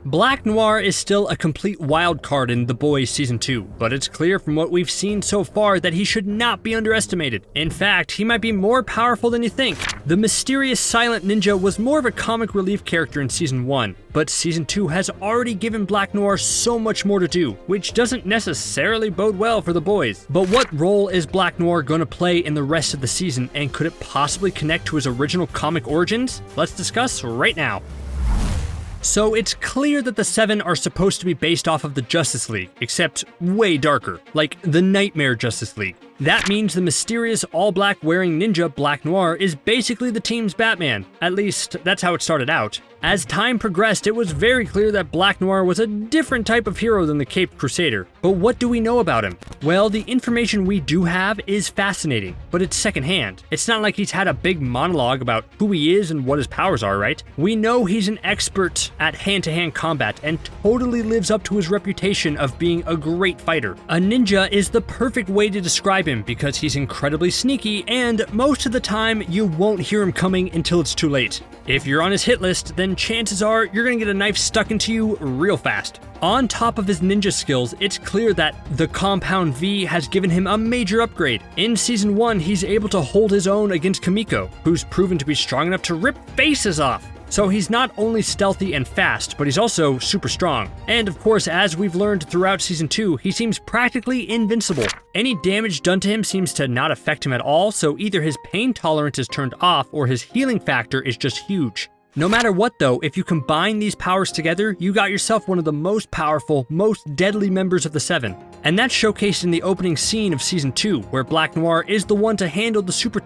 Black Noir is still a complete wild card in The Boys Season 2, but it's clear from what we've seen so far that he should not be underestimated. In fact, he might be more powerful than you think. The mysterious silent ninja was more of a comic relief character in Season 1, but Season 2 has already given Black Noir so much more to do, which doesn't necessarily bode well for The Boys. But what role is Black Noir going to play in the rest of the season, and could it possibly connect to his original comic origins? Let's discuss right now. So it's clear that the Seven are supposed to be based off of the Justice League, except way darker, like the Nightmare Justice League. That means the mysterious all-black wearing ninja Black Noir is basically the team's Batman. At least, that's how it started out. As time progressed, it was very clear that Black Noir was a different type of hero than the Caped Crusader. But what do we know about him? Well, the information we do have is fascinating, but it's secondhand. It's not like he's had a big monologue about who he is and what his powers are, right? We know he's an expert at hand-to-hand combat and totally lives up to his reputation of being a great fighter. A ninja is the perfect way to describe him because he's incredibly sneaky, and most of the time you won't hear him coming until it's too late. If you're on his hit list, then chances are you're gonna get a knife stuck into you real fast. On top of his ninja skills, it's clear that the Compound V has given him a major upgrade. In Season 1, he's able to hold his own against Kimiko, who's proven to be strong enough to rip faces off. So he's not only stealthy and fast, but he's also super strong. And of course, as we've learned throughout Season 2, he seems practically invincible. Any damage done to him seems to not affect him at all, so either his pain tolerance is turned off or his healing factor is just huge. No matter what though, if you combine these powers together, you got yourself one of the most powerful, most deadly members of the Seven. And that's showcased in the opening scene of Season 2, where Black Noir is the one to handle the super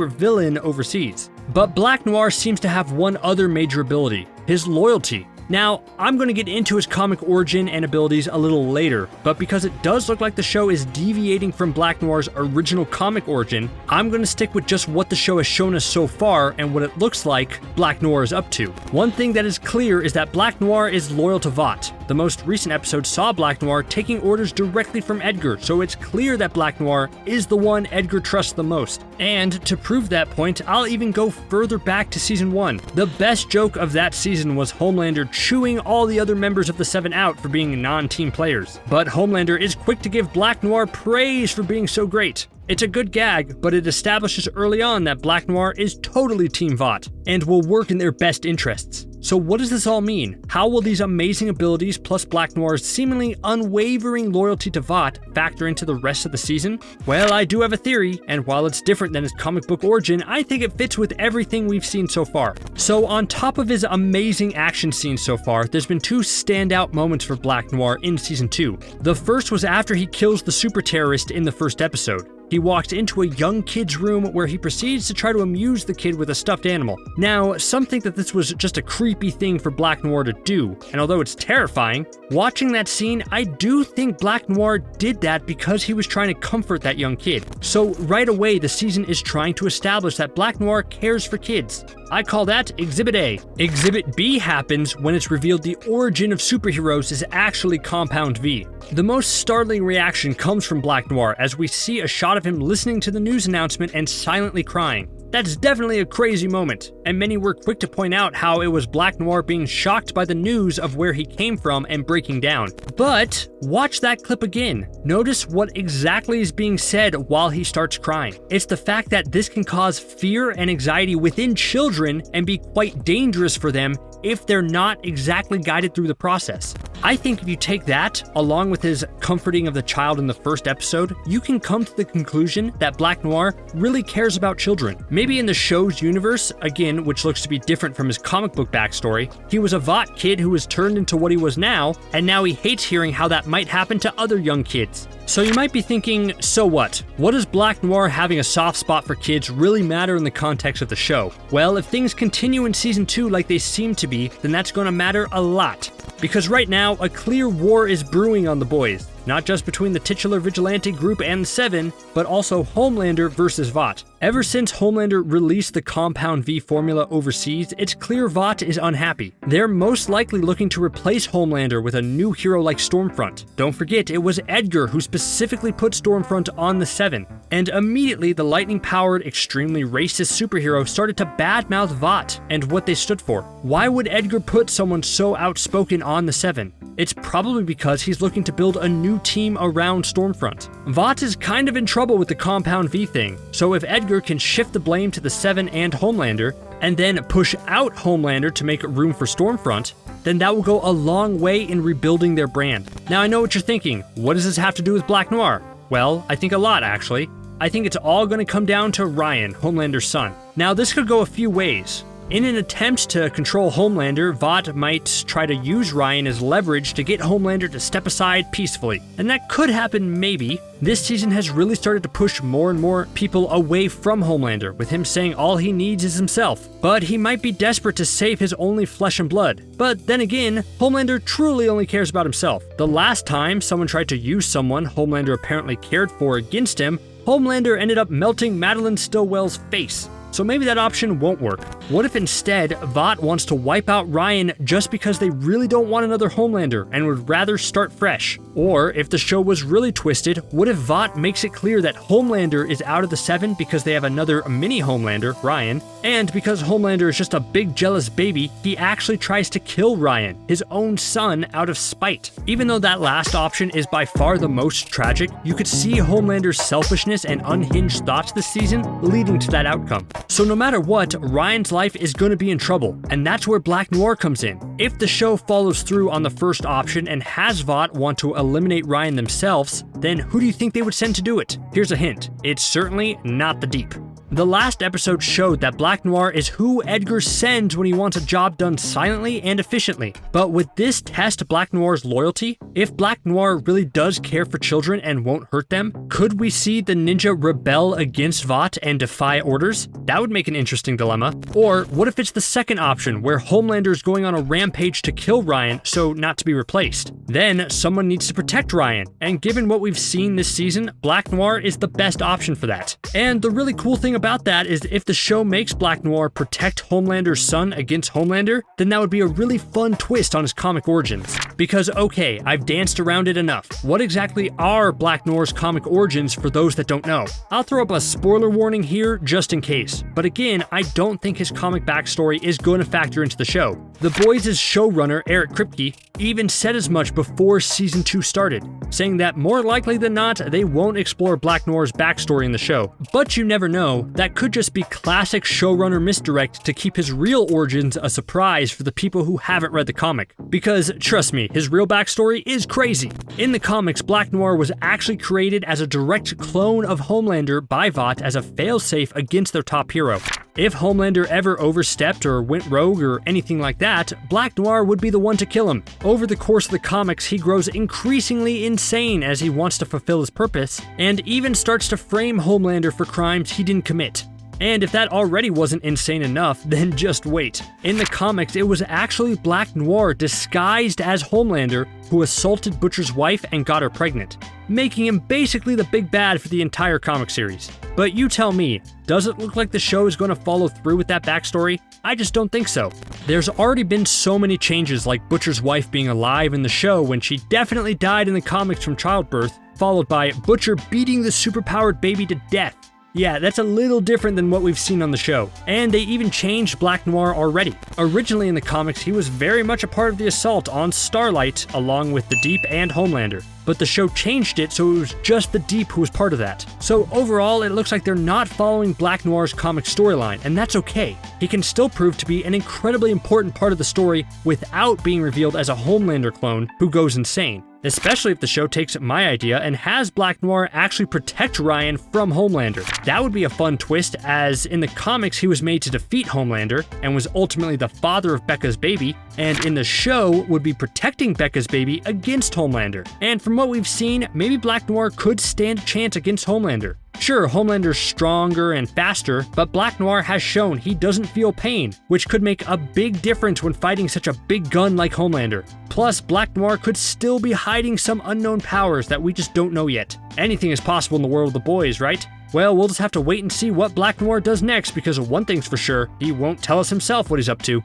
villain overseas. But Black Noir seems to have one other major ability, his loyalty. Now, I'm going to get into his comic origin and abilities a little later, but because it does look like the show is deviating from Black Noir's original comic origin, I'm going to stick with just what the show has shown us so far and what it looks like Black Noir is up to. One thing that is clear is that Black Noir is loyal to Vought. The most recent episode saw Black Noir taking orders directly from Edgar, so it's clear that Black Noir is the one Edgar trusts the most. And to prove that point, I'll even go further back to Season 1. The best joke of that season was Homelander chewing all the other members of the Seven out for being non-team players. But Homelander is quick to give Black Noir praise for being so great. It's a good gag, but it establishes early on that Black Noir is totally Team Vought and will work in their best interests. So what does this all mean? How will these amazing abilities plus Black Noir's seemingly unwavering loyalty to Vought factor into the rest of the season? Well, I do have a theory, and while it's different than his comic book origin, I think it fits with everything we've seen so far. So on top of his amazing action scenes so far, there's been two standout moments for Black Noir in Season 2. The first was after he kills the super terrorist in the first episode. He walks into a young kid's room where he proceeds to try to amuse the kid with a stuffed animal. Now, some think that this was just a creepy thing for Black Noir to do, and although it's terrifying, watching that scene, I do think Black Noir did that because he was trying to comfort that young kid. So right away, the season is trying to establish that Black Noir cares for kids. I call that Exhibit A. Exhibit B happens when it's revealed the origin of superheroes is actually Compound V. The most startling reaction comes from Black Noir as we see a shot of him listening to the news announcement and silently crying. That's definitely a crazy moment, and many were quick to point out how it was Black Noir being shocked by the news of where he came from and breaking down. But watch that clip again. Notice what exactly is being said while he starts crying. It's the fact that this can cause fear and anxiety within children and be quite dangerous for them if they're not exactly guided through the process. I think if you take that, along with his comforting of the child in the first episode, you can come to the conclusion that Black Noir really cares about children. Maybe in the show's universe, again, which looks to be different from his comic book backstory, he was a Vought kid who was turned into what he was now, and now he hates hearing how that might happen to other young kids. So you might be thinking, so what? What does Black Noir having a soft spot for kids really matter in the context of the show? Well, if things continue in Season 2 like they seem to be, then that's going to matter a lot. Because right now, a clear war is brewing on the boys. not just between the titular vigilante group and the Seven, but also Homelander versus Vought. Ever since Homelander released the Compound V formula overseas, it's clear Vought is unhappy. They're most likely looking to replace Homelander with a new hero like Stormfront. Don't forget, it was Edgar who specifically put Stormfront on the Seven. And immediately, the lightning-powered, extremely racist superhero started to badmouth Vought and what they stood for. Why would Edgar put someone so outspoken on the Seven? It's probably because he's looking to build a new team around Stormfront. Vought is kind of in trouble with the Compound V thing, so if Edgar can shift the blame to the Seven and Homelander, and then push out Homelander to make room for Stormfront, then that will go a long way in rebuilding their brand. Now I know what you're thinking, what does this have to do with Black Noir? Well, I think a lot actually. I think it's all going to come down to Ryan, Homelander's son. Now this could go a few ways. In an attempt to control Homelander, Vought might try to use Ryan as leverage to get Homelander to step aside peacefully. And that could happen maybe. This season has really started to push more and more people away from Homelander, with him saying all he needs is himself. But he might be desperate to save his only flesh and blood. But then again, Homelander truly only cares about himself. The last time someone tried to use someone Homelander apparently cared for against him, Homelander ended up melting Madeline Stillwell's face. So maybe that option won't work. What if instead, Vought wants to wipe out Ryan just because they really don't want another Homelander and would rather start fresh? Or if the show was really twisted, what if Vought makes it clear that Homelander is out of the Seven because they have another mini Homelander, Ryan, and because Homelander is just a big jealous baby, he actually tries to kill Ryan, his own son, out of spite. Even though that last option is by far the most tragic, you could see Homelander's selfishness and unhinged thoughts this season leading to that outcome. So no matter what, Ryan's life is going to be in trouble, and that's where Black Noir comes in. If the show follows through on the first option and has Vought want to eliminate Ryan themselves, then who do you think they would send to do it? Here's a hint, it's certainly not the Deep. The last episode showed that Black Noir is who Edgar sends when he wants a job done silently and efficiently. But would this test Black Noir's loyalty? If Black Noir really does care for children and won't hurt them, could we see the ninja rebel against Vought and defy orders? That would make an interesting dilemma. Or what if it's the second option, where Homelander's going on a rampage to kill Ryan, so not to be replaced? Then someone needs to protect Ryan, and given what we've seen this season, Black Noir is the best option for that. And the really cool thing about that is if the show makes Black Noir protect Homelander's son against Homelander, then that would be a really fun twist on his comic origins. Because okay, I've danced around it enough. What exactly are Black Noir's comic origins for those that don't know? I'll throw up a spoiler warning here just in case. But again, I don't think his comic backstory is going to factor into the show. The Boys' showrunner, Eric Kripke, even said as much before season 2 started, saying that more likely than not, they won't explore Black Noir's backstory in the show. But you never know, that could just be classic showrunner misdirect to keep his real origins a surprise for the people who haven't read the comic. Because, trust me, his real backstory is crazy. In the comics, Black Noir was actually created as a direct clone of Homelander by Vought as a failsafe against their top hero. If Homelander ever overstepped or went rogue or anything like that, Black Noir would be the one to kill him. Over the course of the comics, he grows increasingly insane as he wants to fulfill his purpose, and even starts to frame Homelander for crimes he didn't commit. And if that already wasn't insane enough, then just wait. In the comics, it was actually Black Noir disguised as Homelander who assaulted Butcher's wife and got her pregnant, making him basically the big bad for the entire comic series. But you tell me, does it look like the show is going to follow through with that backstory? I just don't think so. There's already been so many changes, like Butcher's wife being alive in the show when she definitely died in the comics from childbirth, followed by Butcher beating the superpowered baby to death. Yeah, that's a little different than what we've seen on the show. And they even changed Black Noir already. Originally in the comics, he was very much a part of the assault on Starlight, along with the Deep and Homelander. But the show changed it so it was just the Deep who was part of that. So overall, it looks like they're not following Black Noir's comic storyline, and that's okay. He can still prove to be an incredibly important part of the story without being revealed as a Homelander clone who goes insane. Especially if the show takes my idea and has Black Noir actually protect Ryan from Homelander. That would be a fun twist, as in the comics he was made to defeat Homelander and was ultimately the father of Becca's baby, and in the show would be protecting Becca's baby against Homelander. And from what we've seen, maybe Black Noir could stand a chance against Homelander. Sure, Homelander's stronger and faster, but Black Noir has shown he doesn't feel pain, which could make a big difference when fighting such a big gun like Homelander. Plus, Black Noir could still be hiding some unknown powers that we just don't know yet. Anything is possible in the world of the boys, right? Well, we'll just have to wait and see what Black Noir does next, because one thing's for sure, he won't tell us himself what he's up to.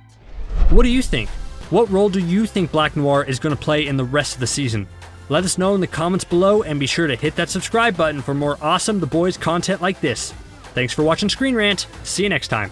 What do you think? What role do you think Black Noir is going to play in the rest of the season? Let us know in the comments below, and be sure to hit that subscribe button for more awesome The Boys content like this. Thanks for watching Screen Rant. See you next time.